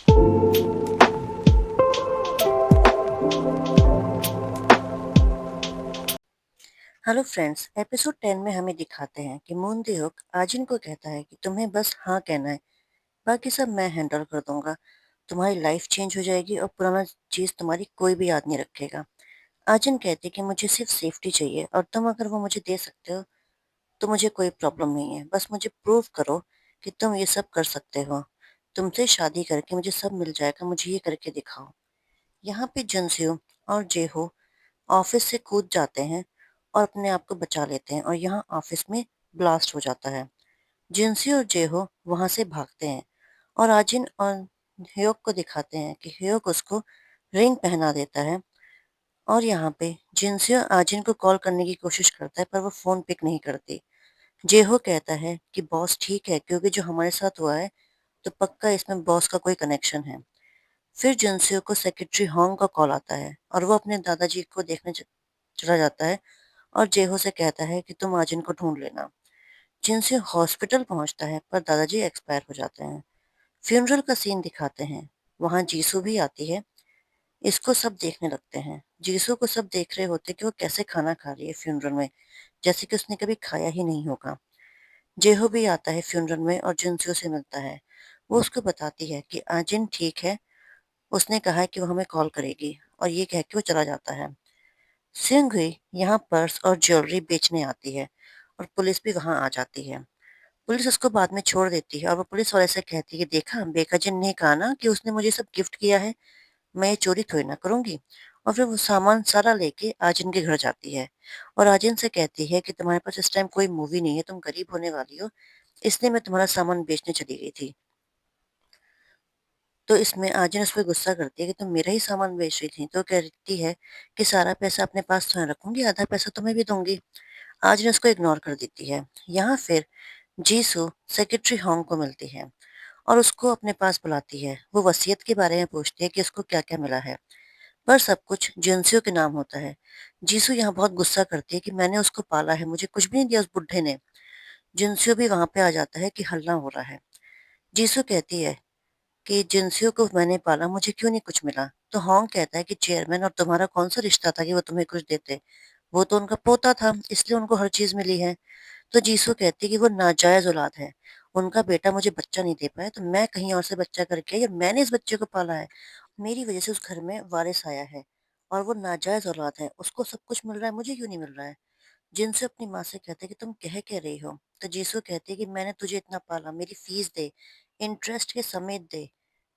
Hello friends, episode 10 में हमें दिखाते हैं कि मून देओक आजिन को कहता है कि तुम्हें बस हाँ कहना है, बाकी सब मैं हैंडल कर दूंगा। तुम्हारी लाइफ चेंज हो जाएगी और पुराना चीज तुम्हारी कोई भी याद नहीं रखेगा। आजिन कहती है कि मुझे सिर्फ सेफ्टी चाहिए और तुम अगर वो मुझे दे सकते हो तो मुझे कोई प्रॉब्लम नहीं है। बस मुझे प्रूव करो कि तुम ये सब कर सकते हो। तुमसे शादी करके मुझे सब मिल जाएगा, मुझे ये करके दिखाओ। यहाँ पे जंसियो और जेहो ऑफिस से कूद जाते हैं और अपने आप को बचा लेते हैं और यहाँ ऑफिस में ब्लास्ट हो जाता है। जिनसी और जेहो वहां से भागते हैं और आजिन और ह्योक को दिखाते हैं कि ह्योक उसको रिंग पहना देता है। और यहाँ पे जिनसियो आजिन को कॉल करने की कोशिश करता है पर वो फोन पिक नहीं करती। जेहो कहता है कि बॉस ठीक है, क्योंकि जो हमारे साथ हुआ है तो पक्का इसमें बॉस का कोई कनेक्शन है। फिर जिनसियो को सेक्रेटरी होंग का कॉल आता है और वो अपने दादाजी को देखने चला जाता है और जेहो से कहता है कि तुम आज इनको ढूंढ लेना। जिनसे हॉस्पिटल पहुंचता है पर दादाजी एक्सपायर हो जाते हैं। फ्यूनरल का सीन दिखाते हैं। वहां जीसू भी आती है। इसको सब देखने लगते हैं। जीसू को सब देख रहे होते कि वो कैसे खाना खा रही है फ्यूनरल में, जैसे कि उसने कभी खाया ही नहीं होगा। जेहो भी आता है फ्यूनरल में और जिनसू से मिलता है। वो उसको बताती है कि आजिन ठीक है, उसने कहा है कि वो हमें कॉल करेगी, और ये कह के वो चला जाता है। सिंघुई यहाँ पर्स और ज्वेलरी बेचने आती है और पुलिस भी वहां आ जाती है। पुलिस उसको बाद में छोड़ देती है और वो पुलिस वाले से कहती है कि देखा, बेकाजिन ने कहा ना कि उसने मुझे सब गिफ्ट किया है, मैं ये चोरी थोड़ी ना करूंगी। और फिर वो सामान सारा लेके आजिन के घर जाती है और आजिन से कहती है कि तुम्हारे पास इस टाइम कोई मूवी नहीं है, तुम गरीब होने वाली हो, इसलिए मैं तुम्हारा सामान बेचने चली गई थी। तो इसमें आजिन उस पर गुस्सा करती है कि तुम मेरा ही सामान बेच रही थी। तो कहती है कि सारा पैसा अपने पास तो मैं रखूंगी, आधा पैसा तुम्हें भी दूंगी। आजिन उसको इग्नोर कर देती है। यहाँ फिर जीसू सेक्रेटरी होंग को मिलती है और उसको अपने पास बुलाती है। वो वसीयत के बारे में पूछती है कि उसको क्या क्या मिला है, पर सब कुछ जिनसियो के नाम होता है। जीसू यहाँ बहुत गुस्सा करती है कि मैंने उसको पाला है, मुझे कुछ भी नहीं दिया उस बुढ़े ने। जिनसियो भी वहां पे आ जाता है कि हल्ला हो रहा है। जीसू कहती है कि जिनसियो को मैंने पाला, मुझे क्यों नहीं कुछ मिला। तो होंग कहता है कि चेयरमैन और तुम्हारा कौन सा रिश्ता था कि वो तुम्हें कुछ देते। वो तो उनका पोता था, इसलिए उनको हर चीज मिली है। तो जीसू कहती है कि वो नाजायज औलाद है, उनका बेटा मुझे बच्चा नहीं दे पाया तो मैं कहीं और से बच्चा करके आई और मैंने इस बच्चे को पाला है। मेरी वजह से उस घर में वारिस आया है और वो नाजायज औलाद है, उसको सब कुछ मिल रहा है, मुझे क्यों नहीं मिल रहा है। जिनसे अपनी माँ से कहते कि तुम कह रही हो। तो जीसू कहती है कि मैंने तुझे इतना पाला, मेरी फीस दे, इंटरेस्ट के समेत दे,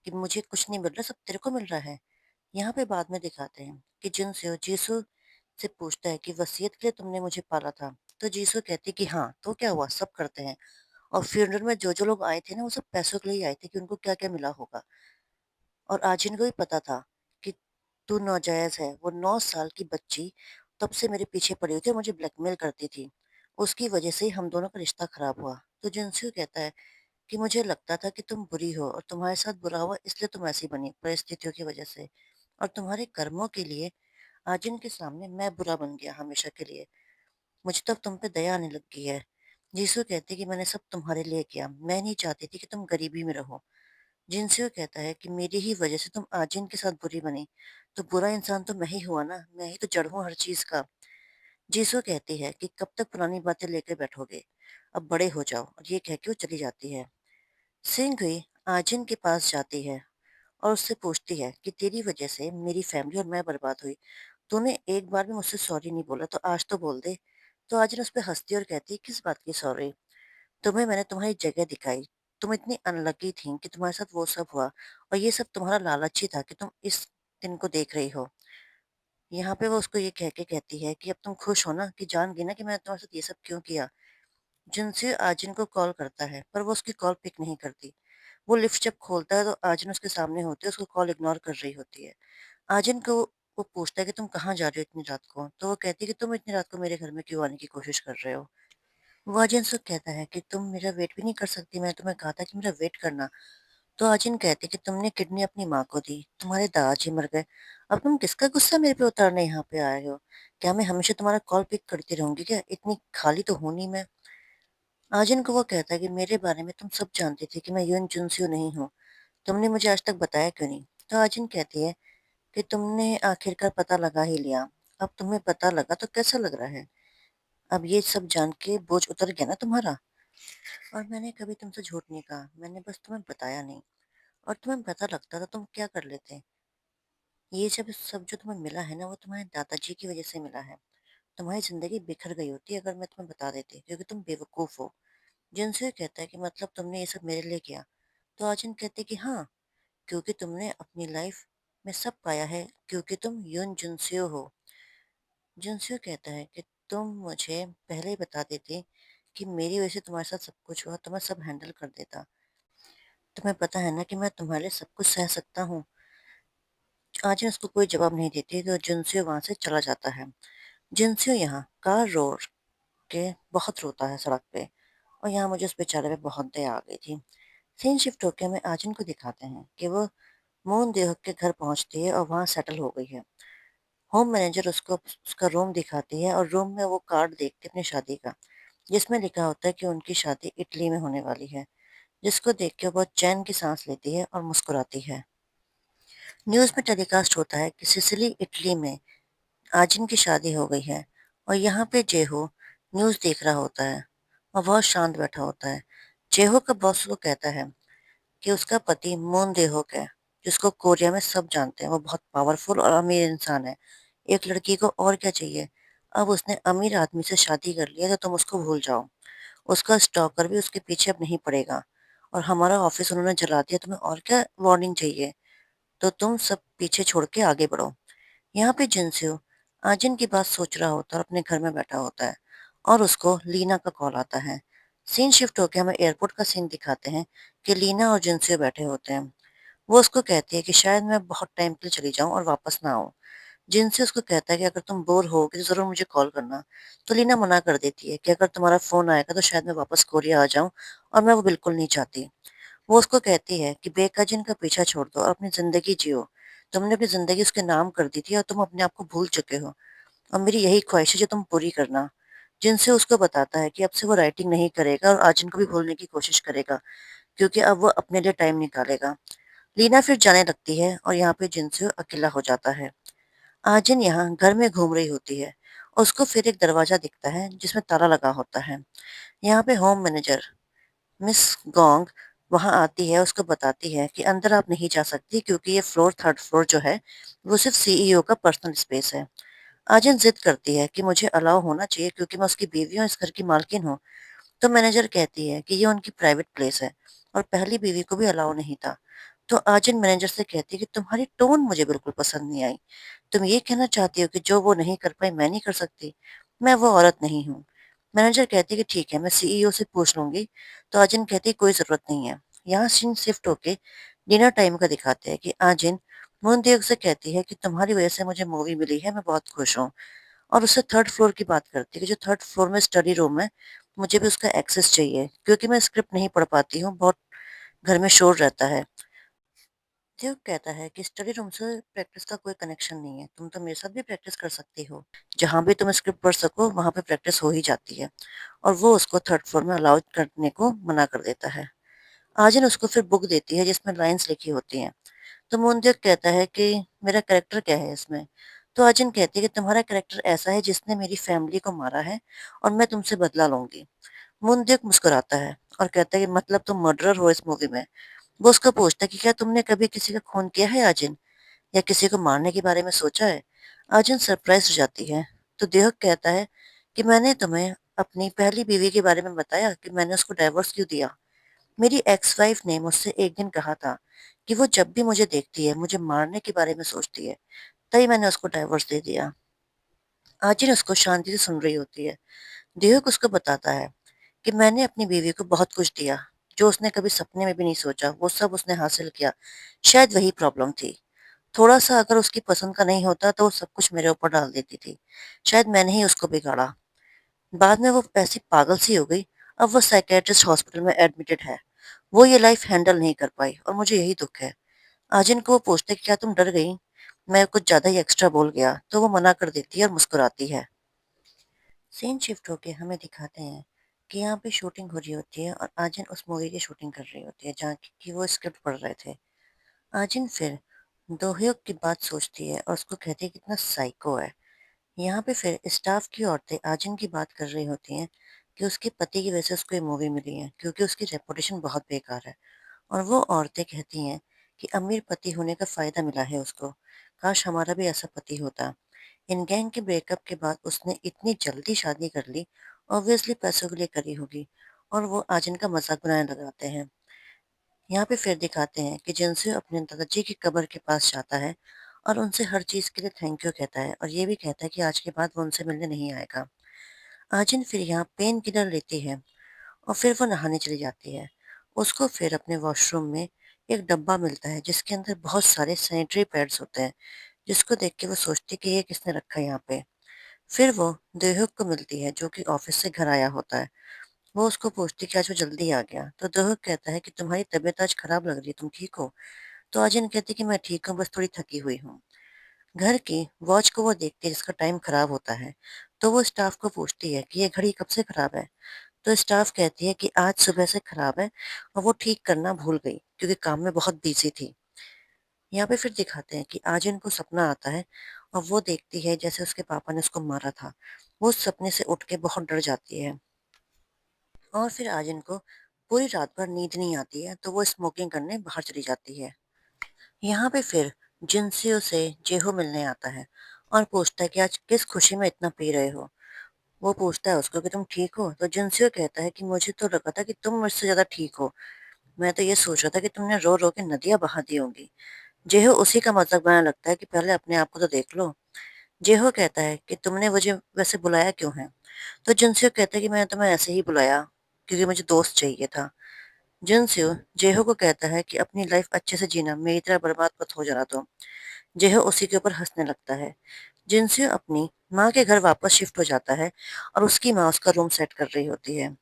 कि मुझे कुछ नहीं मिल रहा, सब तेरे को मिल रहा है। यहाँ पे बाद में दिखाते हैं कि जिनसे जीसू से पूछता है कि वसीयत के लिए तुमने मुझे पाला था। तो जीसू कहती है कि हाँ, तो क्या हुआ, सब करते हैं। और फ्यूनरल में जो जो लोग आए थे ना, वो सब पैसों के लिए ही आए थे कि उनको क्या क्या मिला होगा। और आजिन को भी पता था कि तू नाजायज है। वो 9 साल की बच्ची तब से मेरे पीछे पड़ी हुई थी और मुझे ब्लैकमेल करती थी, उसकी वजह से ही हम दोनों का रिश्ता खराब हुआ। तो जिनसे कहता है कि मुझे लगता था कि तुम बुरी हो और तुम्हारे साथ बुरा हुआ, इसलिए तुम ऐसी बनी परिस्थितियों की वजह से, और तुम्हारे कर्मों के लिए आजिन के सामने मैं बुरा बन गया हमेशा के लिए। मुझे तो अब तुम पे दया आने लग गई है। यीशु कहते कि मैंने सब तुम्हारे लिए किया, मैं नहीं चाहती थी कि तुम गरीबी में रहो। जिनसे कहता है कि मेरी ही वजह से तुम आजिन के साथ बुरी बनी, तो बुरा इंसान तो मैं ही हुआ ना, मैं ही तो जड़ हूँ हर चीज का। जीसू कहती है कि कब तक पुरानी बातें लेकर बैठोगे, अब बड़े हो जाओ, और ये कह के वो चली जाती है। सिंह हुई आजिन के पास जाती है और उससे पूछती है कि तेरी वजह से मेरी फैमिली और मैं बर्बाद हुई, तूने एक बार भी मुझसे सॉरी नहीं बोला, तो आज तो बोल दे। तो आजिन उस पर हंसती और कहती है, किस बात की सॉरी, तुम्हें मैंने तुम्हारी जगह दिखाई, तुम इतनी अनलकी थी कि तुम्हारे साथ वो सब हुआ, और ये सब तुम्हारा लालच ही था कि तुम इस दिन को देख रही हो। यहाँ पे वो उसको ये कह के कहती है कि अब तुम खुश हो ना, कि जान गई ना कि मैंने तुम्हारे साथ ये सब क्यों किया। जिनसे आजिन को कॉल करता है पर वो उसकी कॉल पिक नहीं करती। वो लिफ्ट जब खोलता है तो आजिन उसके सामने होती है, उसको कॉल इग्नोर कर रही होती है। आजिन को वो पूछता है कि तुम कहाँ जा रहे हो इतनी रात को, तो वो कहती है कि तुम इतनी रात को मेरे घर में क्यों आने की कोशिश कर रहे हो। वो आजिन से कहता है कि तुम मेरा वेट भी नहीं कर सकती, मैंने तुम्हें कहा था कि मेरा वेट करना। तो आजिन कहती कि तुमने किडनी अपनी माँ को दी, तुम्हारे दादाजी मर गए, अब तुम किसका गुस्सा मेरे पे उतारने यहाँ पे आए हो। क्या मैं हमेशा तुम्हारा कॉल पिक करती रहूंगी क्या, इतनी खाली तो हूं नहीं मैं। आजिन को वो कहता है कि मेरे बारे में तुम सब जानती थी कि मैं यून जुनसियो नहीं हूँ, तुमने मुझे आज तक बताया क्यों नहीं? तो आजिन कहती है कि तुमने आखिरकार पता लगा ही लिया। अब तुम्हें पता लगा तो कैसा लग रहा है? अब ये सब जान के बोझ उतर गया ना तुम्हारा? और मैंने कभी तुमसे झूठ नहीं कहा, मैंने बस तुम्हें बताया नहीं। और तुम्हें पता लगता तो तुम क्या कर लेते? ये सब जो तुम्हें मिला है ना, वो तुम्हारे दादाजी की वजह से मिला है। तुम्हारी ज़िंदगी बिखर गई होती अगर मैं तुम्हें बता देती, क्योंकि तुम बेवकूफ़ हो। जिनसे कहता है कि मतलब तुमने ये सब मेरे लिए किया। तो आजिन कहते कि हाँ, क्योंकि तुमने अपनी लाइफ में सब पाया है, क्योंकि तुम यून जुनस्यो हो। जुनस्यो कहता है कि तुम मुझे पहले ही बता देते कि मेरी वजह से तुम्हारे साथ सब कुछ हुआ तो मैं सब हैंडल कर देता। तुम्हें पता है ना कि मैं तुम्हारे लिए सब कुछ सह सकता हूँ। आजिन उसको कोई जवाब नहीं देती तो जुनस्यो वहाँ से चला जाता है। जिनसियो यहाँ कार रोड के बहुत रोता है सड़क पे, और यहाँ मुझे उस बेचारे पे बहुत दया आ गई थी। सीन शिफ्ट होके हमें आजिन को दिखाते हैं कि वो मून देओक के घर पहुंचती है और वहां सेटल हो गई है। होम मैनेजर उसको उसका रूम दिखाती है और रूम में वो कार्ड देखती है अपनी शादी का, जिसमें लिखा होता है कि उनकी शादी इटली में होने वाली है, जिसको देख के वो बहुत चैन की सांस लेती है और मुस्कुराती है। न्यूज़ में टेलीकास्ट होता है कि सिसिली इटली में आजिन की शादी हो गई है, और यहाँ पे जेहो न्यूज़ देख रहा होता है और बहुत शांत बैठा होता है। जेहो का बॉस उसको कहता है कि उसका पति मून देहोक है, जिसको कोरिया में सब जानते हैं। वो बहुत पावरफुल और अमीर इंसान है। एक लड़की को और क्या चाहिए? अब उसने अमीर आदमी से शादी कर लिया तो तुम उसको भूल जाओ। उसका स्टॉकर भी उसके पीछे अब नहीं पड़ेगा, और हमारा ऑफिस उन्होंने जला दिया, तुम्हें और क्या वार्निंग चाहिए? तो तुम सब पीछे छोड़ के आगे बढ़ो। यहाँ पे जिनस्यो आजिन की बात सोच रहा होता है और अपने घर में बैठा होता है, और उसको लीना का कॉल आता है। सीन शिफ्ट होकर हमें एयरपोर्ट का सीन दिखाते हैं कि लीना और जिनस्यो बैठे होते हैं। वो उसको कहती है कि शायद मैं बहुत टाइम के लिए चली जाऊं और वापस ना आऊं। जिनसे उसको कहता है कि अगर तुम बोर होगे तो ज़रूर मुझे कॉल करना। तो लीना मना कर देती है कि अगर तुम्हारा फ़ोन आएगा तो शायद मैं वापस कोरिया आ जाऊं, और मैं वो बिल्कुल नहीं चाहती। वो उसको कहती है कि बेवकूफ़ी का पीछा छोड़ दो और अपनी ज़िंदगी जियो। तुमने अपनी ज़िंदगी उसके नाम कर दी थी और तुम अपने आप को भूल चुके हो, और मेरी यही ख्वाहिश है जो तुम पूरी करना। जिनसे उसको बताता है कि अब से वो राइटिंग नहीं करेगा और आजिन को भी भूलने की कोशिश करेगा, क्योंकि अब वो अपने लिए टाइम निकालेगा। लीना फिर जाने लगती है और यहाँ पे जिनसे अकेला हो जाता है। आजिन यहाँ घर में घूम रही होती है। उसको फिर एक दरवाज़ा दिखता है जिसमें ताला लगा होता है। यहाँ पे होम मैनेजर मिस गोंग वहाँ आती है, उसको बताती है कि अंदर आप नहीं जा सकती, क्योंकि ये फ्लोर थर्ड फ्लोर जो है वो सिर्फ सीईओ का पर्सनल स्पेस है। आजिन जिद करती है कि मुझे अलाउ होना चाहिए, क्योंकि मैं उसकी बीवी हूँ, इस घर की मालकिन हूँ। तो मैनेजर कहती है कि ये उनकी प्राइवेट प्लेस है और पहली बीवी को भी अलाउ नहीं था। तो आजिन मैनेजर से कहती है कि तुम्हारी टोन मुझे बिल्कुल पसंद नहीं आई। तुम ये कहना चाहती हो कि जो वो नहीं कर पाई मैं नहीं कर सकती? मैं वो औरत नहीं हूँ। मैनेजर कहती है कि ठीक है, मैं सीईओ से पूछ लूंगी। तो आजिन कहती है कोई ज़रूरत नहीं है। यहाँ सीन शिफ्ट होके डिनर टाइम का दिखाते हैं कि आजिन मुनदेव से कहती है कि तुम्हारी वजह से मुझे मूवी मिली है, मैं बहुत खुश हूँ। और उससे थर्ड फ्लोर की बात करती है कि जो थर्ड फ्लोर में स्टडी रूम है, मुझे भी उसका एक्सेस चाहिए, क्योंकि मैं स्क्रिप्ट नहीं पढ़ पाती हूँ, बहुत घर में शोर रहता है। देव कहता है कि स्टडी रूम से प्रैक्टिस का कोई कनेक्शन नहीं है, तुम तो मेरे साथ भी प्रैक्टिस कर सकती हो। जहाँ भी तुम स्क्रिप्ट पढ़ सको वहाँ पे प्रैक्टिस हो ही जाती है। और वो उसको थर्ड फ्लोर में अलाउ करने को मना कर देता है। आजिन उसको फिर बुक देती है जिसमें लाइंस लिखी होती हैं। तो मुंदेक कहता है कि मेरा कैरेक्टर क्या है इसमें? तो आजिन कहती है कि तुम्हारा कैरेक्टर ऐसा है जिसने मेरी फैमिली को मारा है, और मैं तुमसे बदला लूंगी। मुंदेक मुस्कुराता है और कहता है कि मतलब तुम मर्डरर हो इस मूवी में? वो उसको पूछता है कि क्या तुमने कभी किसी का खून किया है आजिन, या किसी को मारने के बारे में सोचा है? आजिन सरप्राइज हो जाती है। तो देहक कहता है कि मैंने तुम्हें अपनी पहली बीवी के बारे में बताया कि मैंने उसको डाइवोर्स क्यों दिया। मेरी एक्स वाइफ ने मुझसे एक दिन कहा था कि वो जब भी मुझे देखती है मुझे मारने के बारे में सोचती है, तभी मैंने उसको डाइवोर्स दे दिया। आजिन उसको शांति से सुन रही होती है। देहक उसको बताता है कि मैंने अपनी बीवी को बहुत कुछ दिया, जो उसने कभी सपने में भी नहीं सोचा, वो सब उसने हासिल किया। शायद वही प्रॉब्लम थी। थोड़ा सा अगर उसकी पसंद का नहीं होता तो वो सब कुछ मेरे ऊपर डाल देती थी। शायद मैंने ही उसको बिगाड़ा। बाद में वो ऐसी पागल सी हो गई। अब वो साइकियाट्रिस्ट हॉस्पिटल में एडमिटेड है। वो ये लाइफ हैंडल नहीं कर पाई और मुझे यही दुख है। आजिन को वो पूछते कि क्या तुम डर गई? मैं कुछ ज्यादा ही एक्स्ट्रा बोल गया, तो वो मना कर देती है और मुस्कुराती है। सीन शिफ्ट होके हमें दिखाते हैं कि यहाँ पे शूटिंग हो रही होती है और आजिन उस मूवी की शूटिंग कर रही होती है जहाँ की वो स्क्रिप्ट पढ़ रहे थे। आजिन फिर दोहयोक की बात सोचती है और उसको कहती है कितना साइको है। यहाँ पे फिर स्टाफ की औरतें आजिन की बात कर रही होती हैं कि उसके पति की वजह से उसको ये मूवी मिली है क्योंकि उसकी रेपुटेशन बहुत बेकार है। और वो औरतें कहती हैं कि अमीर पति होने का फ़ायदा मिला है उसको, काश हमारा भी ऐसा पति होता। इन गैंग के ब्रेकअप के बाद उसने इतनी जल्दी शादी कर ली, ऑब्वियसली पैसों के लिए करी होगी और वो आजिन का मज़ाक बनाने लगाते हैं। यहाँ पे फिर दिखाते हैं कि जिनसे अपने दादाजी की कब्र के पास जाता है और उनसे हर चीज़ के लिए थैंक यू कहता है और ये भी कहता है कि आज के बाद वो उनसे मिलने नहीं आएगा। आजिन फिर यहाँ पेन किलर लेती है और फिर वो नहाने चली जाती है। उसको फिर अपने वॉशरूम में एक डब्बा मिलता है जिसके अंदर बहुत सारे सैनिटरी पैड्स होते हैं, जिसको देख के वो सोचती है कि ये किसने रखा है यहाँ पे। फिर वो देहुक को मिलती है जो कि ऑफिस से घर आया होता है। वो उसको पूछती है कि आज वो जल्दी आ गया, तो देहुक कहता है कि तुम्हारी तबीयत आज खराब लग रही है, तुम ठीक हो? तो आजिन कहती है कि मैं ठीक हूँ, बस थोड़ी थकी हुई हूँ। घर की वॉच को वो देखती है जिसका टाइम खराब होता है, तो वो स्टाफ को पूछती है कि ये घड़ी कब से खराब है? तो स्टाफ कहती है कि आज सुबह से खराब है और वो ठीक करना भूल गई क्योंकि काम में बहुत बिजी थी। यहाँ पे फिर दिखाते हैं कि आजिन को सपना आता है और वो देखती है जैसे उसके पापा ने उसको मारा था। वो उस सपने से उठ के बहुत डर जाती है और फिर आजिन को पूरी रात भर नींद नहीं आती है, तो वो स्मोकिंग करने बाहर चली जाती है। यहाँ पे फिर जिनसियो से जेहो मिलने आता है और पूछता है कि आज किस खुशी में इतना पी रहे हो। वो पूछता है उसको कि तुम ठीक हो? तो जिनसियो कहता है कि मुझे तो लगा था कि तुम मुझसे ज्यादा ठीक हो। मैं तो ये सोच रहा था कि तुमने रो रो के नदियां बहा दी होंगी। जेहो उसी का मजाक बनाने लगता है कि पहले अपने आप को तो देख लो। जेहो कहता है कि तुमने मुझे वैसे बुलाया क्यों है? तो जिनसियो कहता है कि मैंने तुम्हें ऐसे ही बुलाया क्योंकि मुझे दोस्त चाहिए था। जिनसियो जेहो को कहता है कि अपनी लाइफ अच्छे से जीना, मेरी तरह बर्बाद मत हो जाना तुम। जेहो उसी के ऊपर हंसने लगता है। जिनसियो अपनी माँ के घर वापस शिफ्ट हो जाता है और उसकी माँ उसका रूम सेट कर रही होती है।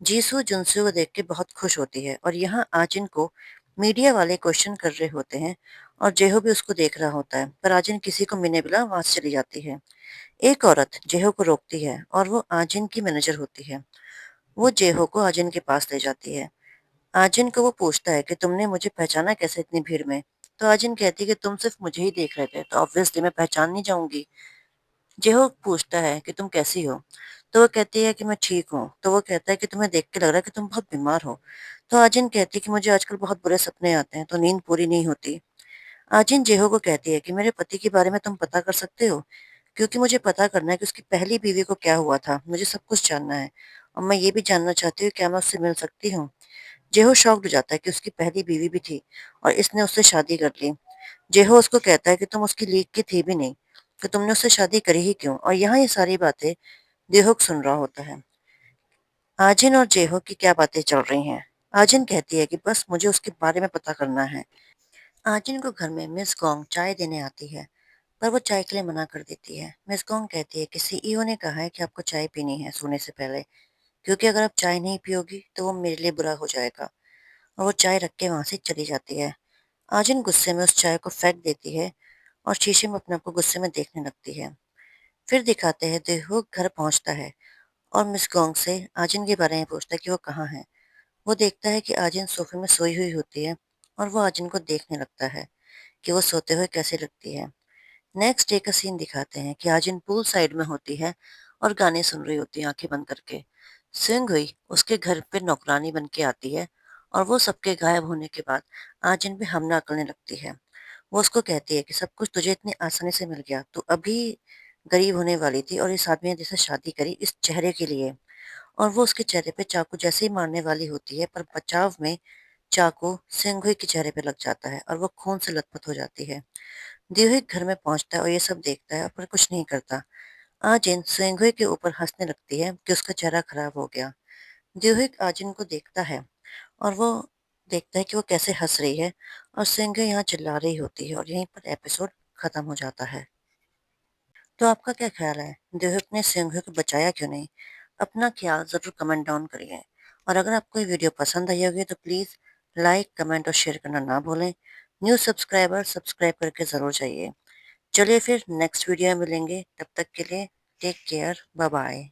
जीसू जुनसू को देख के बहुत खुश होती है और यहाँ आजिन को मीडिया वाले क्वेश्चन कर रहे होते हैं और जेहो भी उसको देख रहा होता है, पर आजिन किसी को मिले बिना वहां से चली जाती है। एक औरत जेहो को रोकती है और वो आजिन की मैनेजर होती है। वो जेहो को आजिन के पास ले जाती है। आजिन को वो पूछता है कि तुमने मुझे पहचाना कैसे इतनी भीड़ में? तो आजिन कहती है कि तुम सिर्फ मुझे ही देख रहे थे, तो ऑब्वियसली मैं पहचान नहीं जाऊंगी। जेहो पूछता है कि तुम कैसी हो? तो वो कहती है कि मैं ठीक हूँ। तो वो कहता है कि तुम्हें देख के लग रहा है कि तुम बहुत बीमार हो। तो आजिन कहती है कि मुझे आजकल बहुत बुरे सपने आते हैं, तो नींद पूरी नहीं होती। आजिन जेहो को कहती है कि मेरे पति के बारे में तुम पता कर सकते हो? क्योंकि मुझे पता करना है कि उसकी पहली बीवी को क्या हुआ था। मुझे सब कुछ जानना है और मैं ये भी जानना चाहती हूँ क्या मैं उससे मिल सकती हूँ? जेहो शॉक्ड हो जाता है कि उसकी पहली बीवी भी थी और इसने उससे शादी कर ली। जेहो उसको कहता है कि तुम उसकी लीग की थी भी नहीं, तो तुमने उससे शादी करी ही क्यों? और यहाँ ये सारी बातें देहोक सुन रहा होता है। आजिन और जेहो की क्या बातें चल रही हैं? आजिन कहती है कि बस मुझे उसके बारे में पता करना है। आजिन को घर में मिस गोंग चाय देने आती है, पर वो चाय के लिए मना कर देती है। मिस गोंग कहती है कि सीईओ ने कहा है कि आपको चाय पीनी है सोने से पहले, क्योंकि अगर आप चाय नहीं पियोगी तो वो मेरे लिए बुरा हो जाएगा। और वो चाय रख के वहां से चली जाती है। आजिन गुस्से में उस चाय को फेंक देती है और शीशे में अपने आप को गुस्से में देखने लगती है। फिर दिखाते हैं देहोक घर पहुंचता है और मिस गोंग से आजिन के बारे में पूछता है कि वो कहाँ है। वो देखता है कि आजिन सोफे में सोई हुई होती है और वो आजिन को देखने लगता है कि वो सोते हुए कैसे लगती है। नेक्स्ट डे का सीन दिखाते हैं कि आजिन पूल साइड में होती है और गाने सुन रही होती है आंखें बंद करके। सिंग हुई उसके घर पे नौकरानी बन के आती है और वो सबके गायब होने के बाद आजिन पे हमला करने लगती है। वो उसको कहती है कि सब कुछ तुझे इतनी आसानी से मिल गया, तू अभी गरीब होने वाली थी और इस आदमी ने जैसे शादी करी इस चेहरे के लिए। और वो उसके चेहरे पे चाकू जैसे ही मारने वाली होती है, पर बचाव में चाकू सिंघुई के चेहरे पे लग जाता है और वो खून से लथपथ हो जाती है। दिव्य घर में पहुंचता है और ये सब देखता है पर कुछ नहीं करता। आजिन सिंघुई के ऊपर हंसने लगती है कि उसका चेहरा खराब हो गया। दिव्य आजिन को देखता है और वो देखता है कि वो कैसे हंस रही है और सिंघुई यहाँ चिल्ला रही होती है और यहीं पर एपिसोड खत्म हो जाता है। तो आपका क्या ख्याल है, देवहुक ने सिंघू को बचाया क्यों नहीं? अपना ख्याल ज़रूर कमेंट डाउन करिए। और अगर आपको ये वीडियो पसंद आई होगी तो प्लीज़ लाइक, कमेंट और शेयर करना ना भूलें। न्यू सब्सक्राइबर सब्सक्राइब करके ज़रूर जाइए। चलिए फिर नेक्स्ट वीडियो में मिलेंगे, तब तक के लिए टेक केयर, बाय बाय।